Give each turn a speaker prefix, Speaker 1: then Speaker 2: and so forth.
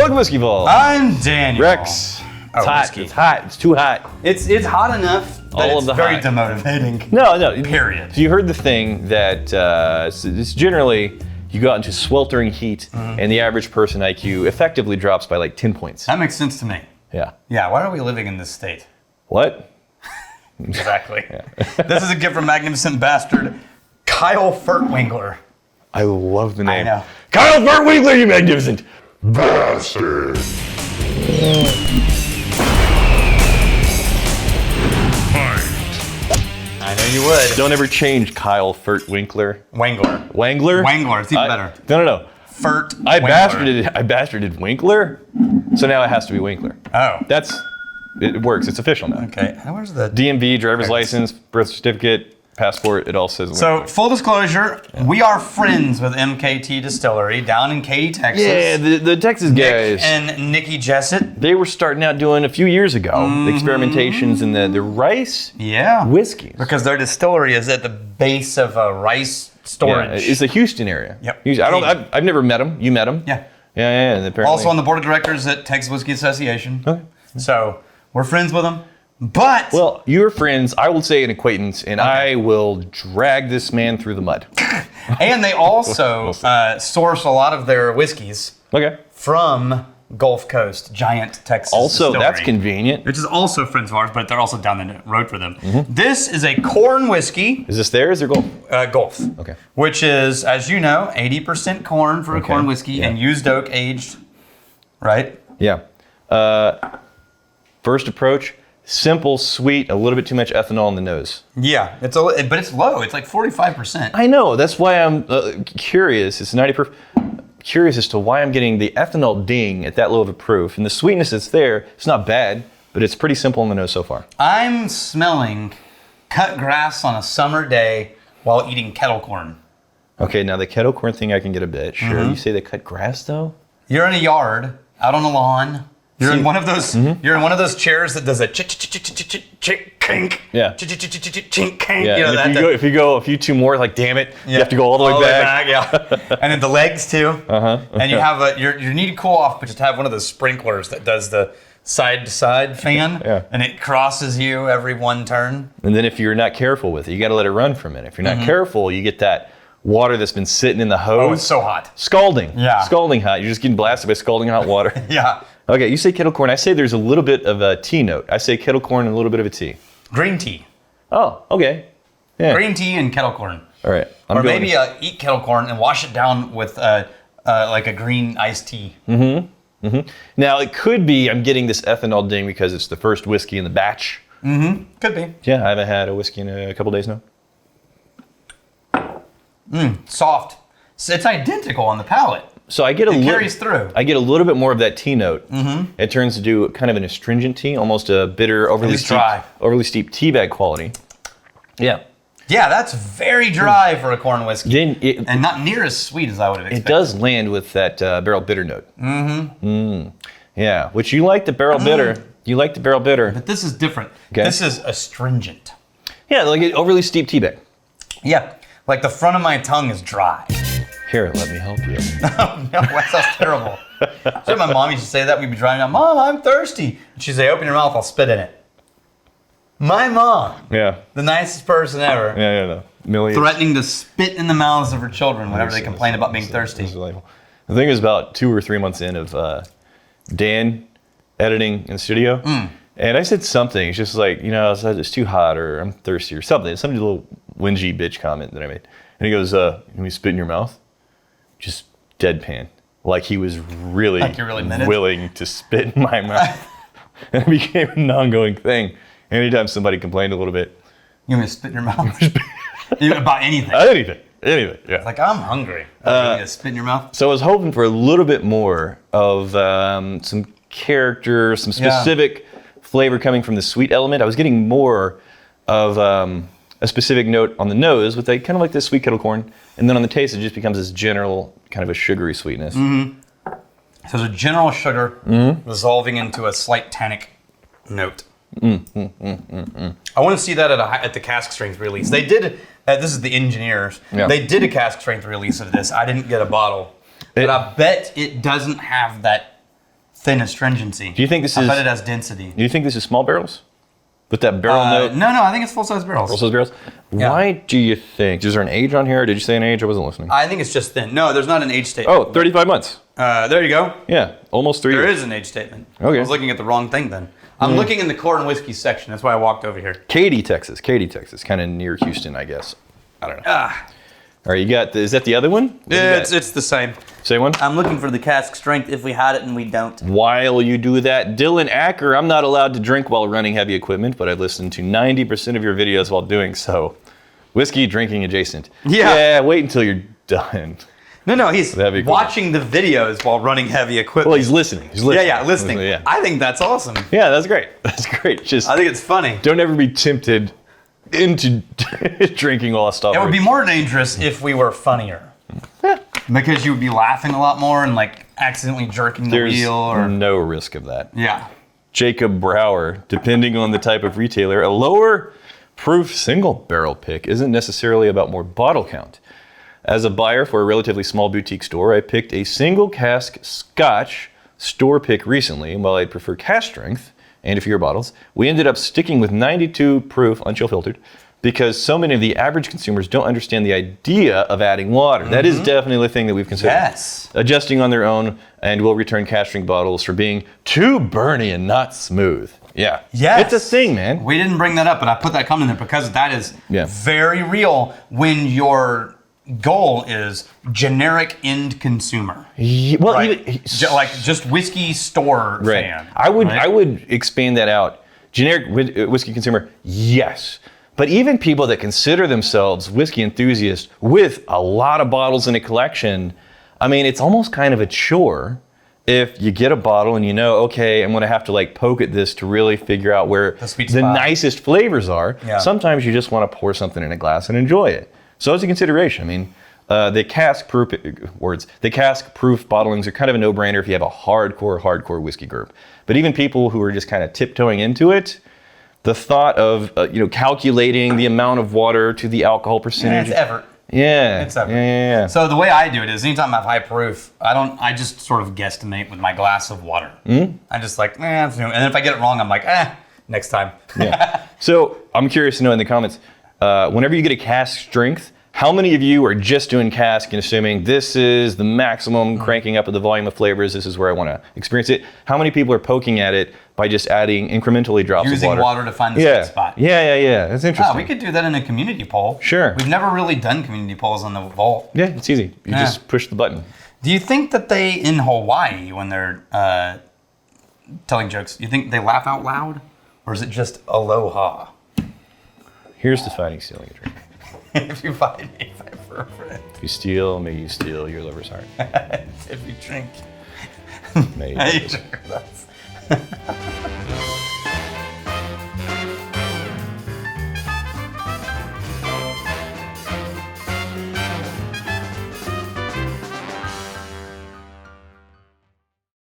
Speaker 1: welcome to Whiskey Vault.
Speaker 2: I'm Daniel.
Speaker 1: Rex. It's hot.
Speaker 2: Whiskey.
Speaker 1: It's hot. It's too hot.
Speaker 2: It's hot enough that
Speaker 1: All
Speaker 2: it's
Speaker 1: of the
Speaker 2: very
Speaker 1: hot.
Speaker 2: demotivating.
Speaker 1: No.
Speaker 2: Period.
Speaker 1: So you heard the thing that it's generally you go out into sweltering heat, and the average person IQ effectively drops by like 10 points.
Speaker 2: That makes sense to me.
Speaker 1: Yeah.
Speaker 2: Yeah, why are we living in this state?
Speaker 1: What?
Speaker 2: Exactly. This is a gift from Magnificent Bastard, Kyle Furtwangler.
Speaker 1: I love the name.
Speaker 2: I know.
Speaker 1: Kyle Furtwangler, you magnificent bastard.
Speaker 2: I know you would.
Speaker 1: Don't ever change Kyle Furtwangler.
Speaker 2: Wangler.
Speaker 1: Wangler?
Speaker 2: Wangler, it's even better.
Speaker 1: No.
Speaker 2: Furt.
Speaker 1: I
Speaker 2: Wangler.
Speaker 1: bastarded Winkler, so now it has to be Winkler.
Speaker 2: Oh.
Speaker 1: It works. It's official now.
Speaker 2: Okay. Where's the
Speaker 1: DMV, driver's license, birth certificate, passport. It all says Winkler.
Speaker 2: So, full disclosure, we are friends with MKT Distillery down in Katy, Texas.
Speaker 1: Yeah, the Texas guys.
Speaker 2: Nick and Nikki Jessett.
Speaker 1: They were starting out doing a few years ago the experimentations in the rice whiskeys.
Speaker 2: Because their distillery is at the base of a rice storage.
Speaker 1: Yeah, it's the Houston area.
Speaker 2: Yep.
Speaker 1: I've never met them. You met them.
Speaker 2: Yeah.
Speaker 1: Yeah. And apparently,
Speaker 2: Also on the board of directors at Texas Whiskey Association.
Speaker 1: Okay.
Speaker 2: So we're friends with them. But
Speaker 1: Well, you're friends. I will say an acquaintance, and I will drag this man through the mud.
Speaker 2: and they also source a lot of their whiskeys
Speaker 1: Okay.
Speaker 2: from Gulf Coast, giant Texas
Speaker 1: Also,
Speaker 2: distillery,
Speaker 1: that's convenient.
Speaker 2: which is also friends of ours, but they're also down the road for them. This is a corn whiskey,
Speaker 1: Is this theirs or gold?
Speaker 2: Gulf.
Speaker 1: Okay.
Speaker 2: Which is, as you know, 80% corn for a
Speaker 1: Okay.
Speaker 2: corn whiskey and used oak aged, right?
Speaker 1: Yeah. First approach, simple, sweet, a little bit too much ethanol in the nose.
Speaker 2: Yeah, but it's low. It's like 45%.
Speaker 1: I know. That's why I'm curious. It's 90%. Curious as to why I'm getting the ethanol ding at that low of a proof. And the sweetness that's there, it's not bad, but it's pretty simple in the nose so far.
Speaker 2: I'm smelling cut grass on a summer day while eating kettle corn.
Speaker 1: Okay, now the kettle corn thing I can get a bit. Sure. You say they cut grass though?
Speaker 2: You're in a yard, out on the lawn. You're in one of those. You're in one of those chairs that does a chink.
Speaker 1: Yeah.
Speaker 2: Chink.
Speaker 1: Yeah.
Speaker 2: You know,
Speaker 1: And if you go a few two more, like damn it, you
Speaker 2: Yeah.
Speaker 1: have to go all the way back.
Speaker 2: Yeah. And then the legs too. And you have you need to cool off, but just have one of those sprinklers that does the side to side fan.
Speaker 1: Yeah.
Speaker 2: And it crosses you every one turn.
Speaker 1: And then if you're not careful with it, you got to let it run for a minute. If you're not careful, you get that water that's been sitting in the hose.
Speaker 2: Oh, it's so hot.
Speaker 1: Scalding.
Speaker 2: Yeah.
Speaker 1: Scalding hot. You're just getting blasted by scalding hot water.
Speaker 2: Yeah.
Speaker 1: Okay, you say kettle corn. I say there's a little bit of a tea note. I say kettle corn and a little bit of a tea.
Speaker 2: Green tea.
Speaker 1: Oh, okay. Yeah.
Speaker 2: Green tea and kettle corn.
Speaker 1: All right.
Speaker 2: Or maybe eat kettle corn and wash it down with like a green iced tea.
Speaker 1: Now, it could be I'm getting this ethanol ding because it's the first whiskey in the batch.
Speaker 2: Could be.
Speaker 1: Yeah, I haven't had a whiskey in a couple days now.
Speaker 2: Soft. So it's identical on the palate.
Speaker 1: So I get
Speaker 2: It carries through.
Speaker 1: I get a little bit more of that tea note. It turns into kind of an astringent tea, almost a bitter, overly steep tea bag quality. Yeah.
Speaker 2: Yeah, that's very dry for a corn whiskey.
Speaker 1: Then
Speaker 2: And not near as sweet as I would have expected.
Speaker 1: it does land with that barrel bitter note. Yeah, which you like the barrel bitter. You like the barrel bitter.
Speaker 2: But this is different.
Speaker 1: Okay.
Speaker 2: This is astringent.
Speaker 1: Yeah, like an overly steep tea bag.
Speaker 2: Yeah, like the front of my tongue is dry.
Speaker 1: Here, let me help you.
Speaker 2: No, that sounds terrible. So my mom used to say that. We'd be driving down, Mom, I'm thirsty. And she'd say, open your mouth, I'll spit in it. My mom,
Speaker 1: Yeah.
Speaker 2: the nicest person ever,
Speaker 1: Yeah. Millions.
Speaker 2: threatening to spit in the mouths of her children whenever they complain about being thirsty.
Speaker 1: This is delightful. The thing is, about 2 or 3 months in of Dan editing in the studio, and I said something. It's just like, it's too hot, or I'm thirsty, or something. Some little whingy bitch comment that I made. And he goes, "Can we spit in your mouth?" Just deadpan, like he was really,
Speaker 2: Like you really meant it?
Speaker 1: willing to spit in my mouth. And it became an ongoing thing. Anytime somebody complained a little bit,
Speaker 2: You want me to spit in your mouth? About anything.
Speaker 1: anything, yeah.
Speaker 2: Like, I'm hungry. You want me to spit in your mouth?
Speaker 1: So I was hoping for a little bit more of some character, some specific flavor coming from the sweet element. I was getting more of a specific note on the nose with kind of like this sweet kettle corn, and then on the taste it just becomes this general kind of a sugary sweetness.
Speaker 2: So there's a general sugar resolving into a slight tannic note. I want to see that at the cask strength release. They did. This is the engineers.
Speaker 1: Yeah.
Speaker 2: They did a cask strength release of this. I didn't get a bottle, but I bet it doesn't have that thin astringency.
Speaker 1: Do you think this
Speaker 2: I
Speaker 1: is?
Speaker 2: bet it has density.
Speaker 1: Do you think this is small barrels? With that barrel note?
Speaker 2: No, I think it's full-size barrels.
Speaker 1: Full-size barrels?
Speaker 2: Yeah.
Speaker 1: Why do you think? Is there an age on here? Did you say an age? I wasn't listening.
Speaker 2: I think it's just thin. No, there's not an age statement.
Speaker 1: Oh, 35 months.
Speaker 2: There you go.
Speaker 1: Yeah, almost 3
Speaker 2: There
Speaker 1: years.
Speaker 2: is an age statement.
Speaker 1: Okay.
Speaker 2: I was looking at the wrong thing then. I'm looking in the corn whiskey section. That's why I walked over here.
Speaker 1: Katy, Texas. Kind of near Houston, I guess. I don't know.
Speaker 2: Ah,
Speaker 1: All right, you got, is that the other one? What do you got?
Speaker 2: it's the same.
Speaker 1: Same one?
Speaker 2: I'm looking for the cask strength if we had it and we don't.
Speaker 1: While you do that, Dylan Acker, I'm not allowed to drink while running heavy equipment, but I've listened to 90% of your videos while doing so. Whiskey drinking adjacent.
Speaker 2: Yeah.
Speaker 1: Yeah, wait until you're done.
Speaker 2: No, he's
Speaker 1: Heavy equipment.
Speaker 2: watching the videos while running heavy equipment.
Speaker 1: Well, he's listening.
Speaker 2: Yeah, listening.
Speaker 1: Yeah,
Speaker 2: I think that's awesome.
Speaker 1: yeah, that's great. That's great. Just
Speaker 2: I think it's funny.
Speaker 1: don't ever be tempted into drinking while I stop.
Speaker 2: It would be more dangerous if we were funnier.
Speaker 1: Yeah.
Speaker 2: Because you would be laughing a lot more and like accidentally jerking the
Speaker 1: There's
Speaker 2: wheel or
Speaker 1: no risk of that.
Speaker 2: yeah.
Speaker 1: Jacob Brower, depending on the type of retailer, a lower proof single barrel pick isn't necessarily about more bottle count. As a buyer for a relatively small boutique store, I picked a single cask Scotch store pick recently, and while I'd prefer cask strength and fewer bottles, we ended up sticking with 92 proof unchill filtered because so many of the average consumers don't understand the idea of adding water. That is definitely the thing that we've considered.
Speaker 2: Yes.
Speaker 1: Adjusting on their own, and will return cask strength bottles for being too burny and not smooth. Yeah.
Speaker 2: Yes.
Speaker 1: It's a thing, man.
Speaker 2: We didn't bring that up, but I put that comment in there because that is
Speaker 1: Yeah.
Speaker 2: very real when your goal is generic end consumer.
Speaker 1: Well,
Speaker 2: Right?
Speaker 1: even
Speaker 2: Like just whiskey store
Speaker 1: right.
Speaker 2: fan.
Speaker 1: I would
Speaker 2: right?
Speaker 1: I would expand that out. Generic whiskey consumer, yes. But even people that consider themselves whiskey enthusiasts with a lot of bottles in a collection, I mean, it's almost kind of a chore if you get a bottle and you know, okay, I'm going to have to like poke at this to really figure out where
Speaker 2: The sweet
Speaker 1: the
Speaker 2: spot.
Speaker 1: nicest flavors are.
Speaker 2: Yeah.
Speaker 1: Sometimes you just want to pour something in a glass and enjoy it. So it's a consideration. I mean, the cask proof bottlings are kind of a no-brainer if you have a hardcore whiskey group. But even people who are just kind of tiptoeing into it, the thought of calculating the amount of water to the alcohol percentage.
Speaker 2: It's effort.
Speaker 1: Yeah.
Speaker 2: It's effort.
Speaker 1: Yeah.
Speaker 2: So the way I do it is anytime I have high proof, I just sort of guesstimate with my glass of water. I just like, and then if I get it wrong, I'm like, next time.
Speaker 1: Yeah. So I'm curious to know in the comments, whenever you get a cask strength, how many of you are just doing cask and assuming this is the maximum cranking up of the volume of flavors, this is where I want to experience it? How many people are poking at it by just adding incrementally drops
Speaker 2: Using
Speaker 1: of water?
Speaker 2: water to find the
Speaker 1: Yeah.
Speaker 2: sweet spot.
Speaker 1: Yeah. That's interesting.
Speaker 2: We could do that in a community poll.
Speaker 1: Sure.
Speaker 2: We've never really done community polls on the vault.
Speaker 1: Yeah, it's easy. You just push the button.
Speaker 2: Do you think that they, in Hawaii, when they're telling jokes, you think they laugh out loud? Or is it just aloha?
Speaker 1: Here's defining stealing a drink.
Speaker 2: If you find me, fight for a friend.
Speaker 1: If you steal, may you steal your lover's heart.
Speaker 2: If you drink,
Speaker 1: May you
Speaker 2: hey,
Speaker 1: lose.
Speaker 2: that's